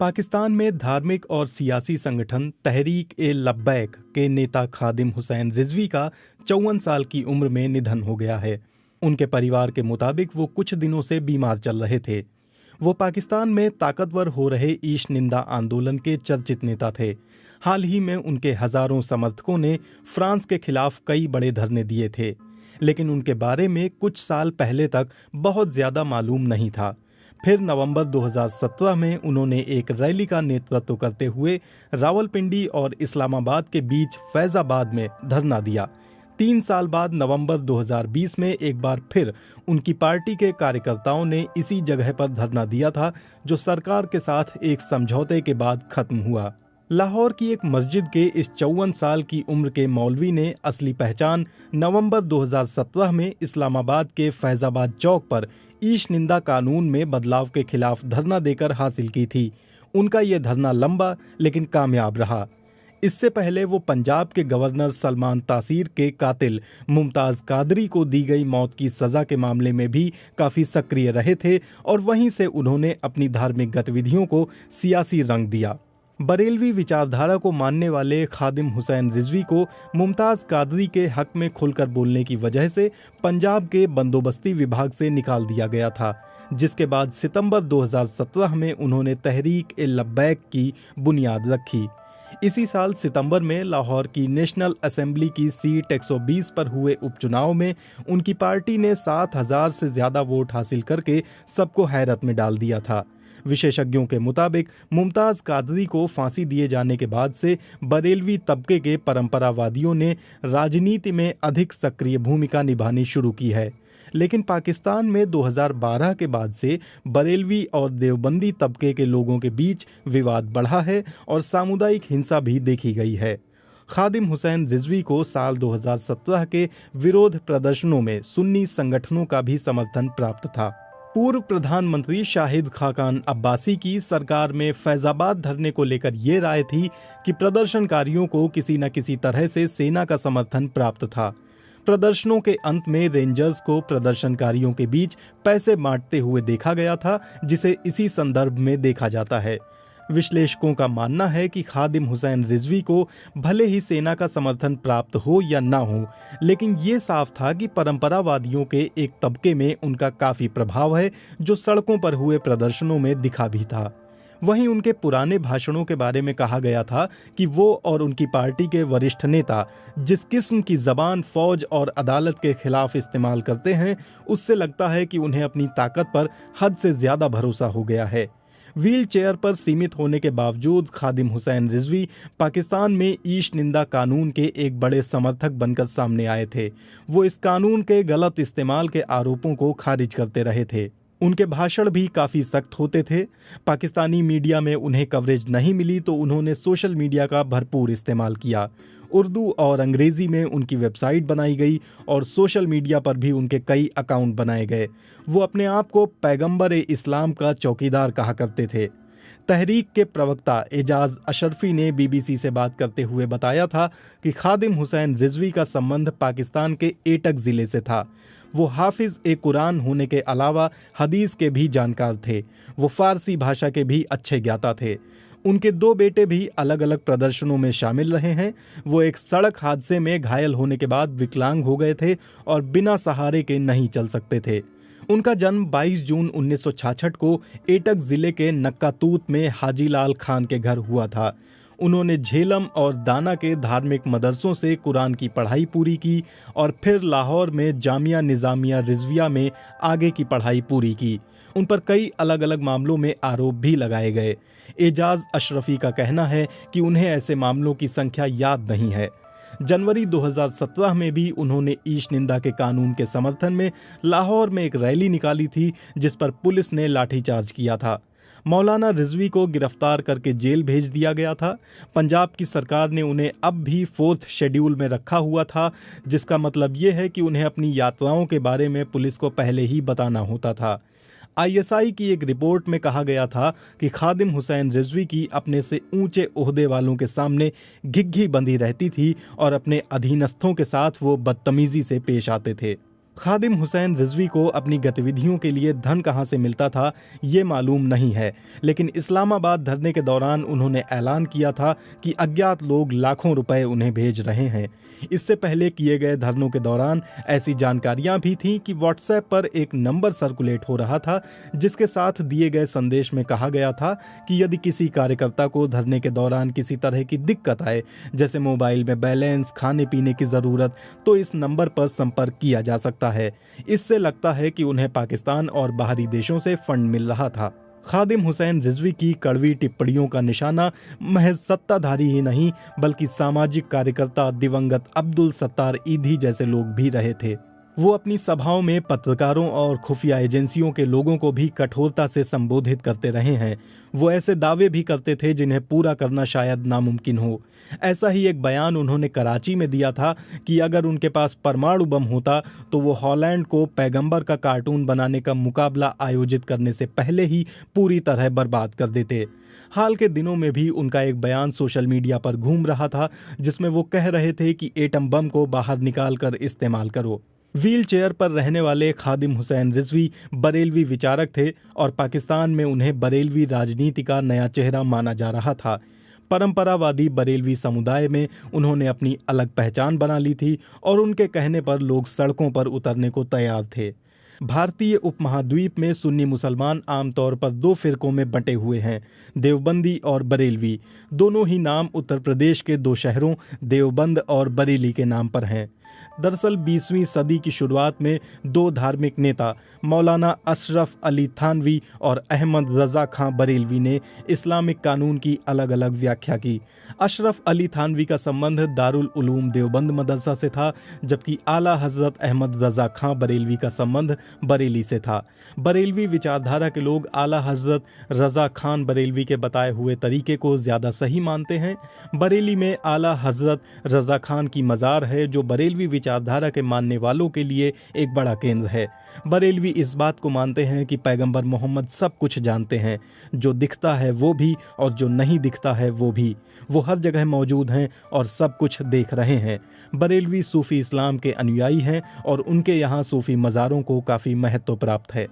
पाकिस्तान में धार्मिक और सियासी संगठन तहरीक-ए-लब्बैक के नेता खादिम हुसैन रिजवी का 54 साल की उम्र में निधन हो गया है। उनके परिवार के मुताबिक वो कुछ दिनों से बीमार चल रहे थे। वो पाकिस्तान में ताकतवर हो रहे ईश निंदा आंदोलन के चर्चित नेता थे। हाल ही में उनके हजारों समर्थकों ने फ्रांस के खिलाफ कई बड़े धरने दिए थे, लेकिन उनके बारे में कुछ साल पहले तक बहुत ज्यादा मालूम नहीं था। फिर नवंबर 2017 में उन्होंने एक रैली का नेतृत्व करते हुए रावलपिंडी और इस्लामाबाद के बीच फैजाबाद में धरना दिया। 3 साल बाद नवंबर 2020 में एक बार फिर उनकी पार्टी के कार्यकर्ताओं ने इसी जगह पर धरना दिया था, जो सरकार के साथ एक समझौते के बाद खत्म हुआ। लाहौर की एक मस्जिद के इस 54 साल की उम्र के मौलवी ने असली पहचान नवंबर 2017 में इस्लामाबाद के फैजाबाद चौक पर ईश निंदा कानून में बदलाव के खिलाफ धरना देकर हासिल की थी। उनका ये धरना लंबा लेकिन कामयाब रहा। इससे पहले वो पंजाब के गवर्नर सलमान तासीर के कातिल मुमताज कादरी को दी गई मौत की सजा के मामले में भी काफी सक्रिय रहे थे और वहीं से उन्होंने अपनी धार्मिक गतिविधियों को सियासी रंग दिया। बरेलवी विचारधारा को मानने वाले खादिम हुसैन रिजवी को मुमताज कादरी के हक में खुलकर बोलने की वजह से पंजाब के बंदोबस्ती विभाग से निकाल दिया गया था, जिसके बाद सितंबर 2017 में उन्होंने तहरीक-ए-लब्बैक की बुनियाद रखी। इसी साल सितंबर में लाहौर की नेशनल असेंबली की सीट 120 पर हुए उपचुनाव में उनकी पार्टी ने 7,000 से ज्यादा वोट हासिल करके सबको हैरत में डाल दिया था। विशेषज्ञों के मुताबिक मुमताज कादरी को फांसी दिए जाने के बाद से बरेलवी तबके के परंपरावादियों ने राजनीति में अधिक सक्रिय भूमिका निभानी शुरू की है, लेकिन पाकिस्तान में 2012 के बाद से बरेलवी और देवबंदी तबके के लोगों के बीच विवाद बढ़ा है और सामुदायिक हिंसा भी देखी गई है। खादिम हुसैन रिजवी को साल 2017 के विरोध प्रदर्शनों में सुन्नी संगठनों का भी समर्थन प्राप्त था। पूर्व प्रधानमंत्री शाहिद खाकान अब्बासी की सरकार में फैजाबाद धरने को लेकर ये राय थी कि प्रदर्शनकारियों को किसी न किसी तरह से सेना का समर्थन प्राप्त था। प्रदर्शनों के अंत में रेंजर्स को प्रदर्शनकारियों के बीच पैसे बांटते हुए देखा गया था, जिसे इसी संदर्भ में देखा जाता है। विश्लेषकों का मानना है कि खादिम हुसैन रिजवी को भले ही सेना का समर्थन प्राप्त हो या ना हो, लेकिन ये साफ था कि परंपरावादियों के एक तबके में उनका काफी प्रभाव है, जो सड़कों पर हुए प्रदर्शनों में दिखा भी था। वहीं उनके पुराने भाषणों के बारे में कहा गया था कि वो और उनकी पार्टी के वरिष्ठ नेता जिस किस्म की जबान फौज और अदालत के खिलाफ इस्तेमाल करते हैं, उससे लगता है कि उन्हें अपनी ताकत पर हद से ज्यादा भरोसा हो गया है। व्हील चेयर पर सीमित होने के बावजूद खादिम हुसैन रिजवी पाकिस्तान में ईश निंदा कानून के एक बड़े समर्थक बनकर सामने आए थे। वो इस कानून के गलत इस्तेमाल के आरोपों को खारिज करते रहे थे। उनके भाषण भी काफ़ी सख्त होते थे। पाकिस्तानी मीडिया में उन्हें कवरेज नहीं मिली तो उन्होंने सोशल मीडिया का भरपूर इस्तेमाल किया। उर्दू और अंग्रेज़ी में उनकी वेबसाइट बनाई गई और सोशल मीडिया पर भी उनके कई अकाउंट बनाए गए। वो अपने आप को पैगंबर-ए-इस्लाम का चौकीदार कहा करते थे। तहरीक के प्रवक्ता एजाज अशरफी ने बीबीसी से बात करते हुए बताया था कि खादिम हुसैन रिजवी का संबंध पाकिस्तान के एटक ज़िले से था। वो हाफिज-ए-कुरान होने के अलावा हदीस के भी जानकार थे। वो फारसी भाषा के भी अच्छे ज्ञाता थे। उनके 2 बेटे भी अलग अलग प्रदर्शनों में शामिल रहे हैं। वो एक सड़क हादसे में घायल होने के बाद विकलांग हो गए थे और बिना सहारे के नहीं चल सकते थे। उनका जन्म 22 जून 1966 को एटक ज़िले के नक्कातूत में हाजी लाल खान के घर हुआ था। उन्होंने झेलम और दाना के धार्मिक मदरसों से कुरान की पढ़ाई पूरी की और फिर लाहौर में जामिया निज़ामिया रिजविया में आगे की पढ़ाई पूरी की। उन पर कई अलग अलग मामलों में आरोप भी लगाए गए। एजाज अशरफी का कहना है कि उन्हें ऐसे मामलों की संख्या याद नहीं है। जनवरी 2017 में भी उन्होंने ईश निंदा के कानून के समर्थन में लाहौर में एक रैली निकाली थी, जिस पर पुलिस ने लाठीचार्ज किया था। मौलाना रिजवी को गिरफ्तार करके जेल भेज दिया गया था। पंजाब की सरकार ने उन्हें अब भी 4th शेड्यूल में रखा हुआ था, जिसका मतलब ये है कि उन्हें अपनी यात्राओं के बारे में पुलिस को पहले ही बताना होता था। ISI की एक रिपोर्ट में कहा गया था कि खादिम हुसैन रिजवी की अपने से ऊंचे ओहदे वालों के सामने घिघी बंधी रहती थी और अपने अधीनस्थों के साथ वो बदतमीजी से पेश आते थे। खादिम हुसैन रिजवी को अपनी गतिविधियों के लिए धन कहां से मिलता था ये मालूम नहीं है, लेकिन इस्लामाबाद धरने के दौरान उन्होंने ऐलान किया था कि अज्ञात लोग लाखों रुपए उन्हें भेज रहे हैं। इससे पहले किए गए धरनों के दौरान ऐसी जानकारियां भी थीं कि व्हाट्सएप पर एक नंबर सर्कुलेट हो रहा था जिसके साथ दिए गए संदेश में कहा गया था कि यदि किसी कार्यकर्ता को धरने के दौरान किसी तरह की दिक्कत आए, जैसे मोबाइल में बैलेंस, खाने पीने की ज़रूरत, तो इस नंबर पर संपर्क किया जा सकता है। इससे लगता है कि उन्हें पाकिस्तान और बाहरी देशों से फंड मिल रहा था। खादिम हुसैन रिजवी की कड़वी टिप्पणियों का निशाना महज सत्ताधारी ही नहीं बल्कि सामाजिक कार्यकर्ता दिवंगत अब्दुल सत्तार ईधी जैसे लोग भी रहे थे। वो अपनी सभाओं में पत्रकारों और खुफिया एजेंसियों के लोगों को भी कठोरता से संबोधित करते रहे हैं। वो ऐसे दावे भी करते थे जिन्हें पूरा करना शायद नामुमकिन हो। ऐसा ही एक बयान उन्होंने कराची में दिया था कि अगर उनके पास परमाणु बम होता तो वो हॉलैंड को पैगंबर का कार्टून बनाने का मुकाबला आयोजित करने से पहले ही पूरी तरह बर्बाद कर देते। हाल के दिनों में भी उनका एक बयान सोशल मीडिया पर घूम रहा था जिसमें वो कह रहे थे कि एटम बम को बाहर निकाल कर इस्तेमाल करो। व्हील चेयर पर रहने वाले खादिम हुसैन रिजवी बरेलवी विचारक थे और पाकिस्तान में उन्हें बरेलवी राजनीति का नया चेहरा माना जा रहा था। परंपरावादी बरेलवी समुदाय में उन्होंने अपनी अलग पहचान बना ली थी और उनके कहने पर लोग सड़कों पर उतरने को तैयार थे। भारतीय उपमहाद्वीप में सुन्नी मुसलमान आमतौर पर दो फिरकों में बंटे हुए हैं, देवबंदी और बरेलवी। दोनों ही नाम उत्तर प्रदेश के दो शहरों देवबंद और बरेली के नाम पर हैं। दरअसल 20वीं सदी की शुरुआत में दो धार्मिक नेता मौलाना अशरफ अली थानवी और अहमद रज़ा खां बरेलवी ने इस्लामिक कानून की अलग अलग व्याख्या की। अशरफ अली थानवी का संबंध दारुल उलूम देवबंद मदरसा से था, जबकि आला हजरत अहमद रज़ा खां बरेलवी का संबंध बरेली से था। बरेलवी विचारधारा के लोग आला हजरत रज़ा खान बरेलवी के बताए हुए तरीके को ज़्यादा सही मानते हैं। बरेली में आला हजरत रज़ा खान की मज़ार है जो बरेलवी विचारधारा के मानने वालों के लिए एक बड़ा केंद्र है। बरेलवी इस बात को मानते हैं कि पैगंबर मोहम्मद सब कुछ जानते हैं, जो दिखता है वो भी और जो नहीं दिखता है वो भी। वो हर जगह मौजूद हैं और सब कुछ देख रहे हैं। बरेलवी सूफी इस्लाम के अनुयायी हैं और उनके यहाँ सूफी मज़ारों को काफ़ी महत्व प्राप्त है।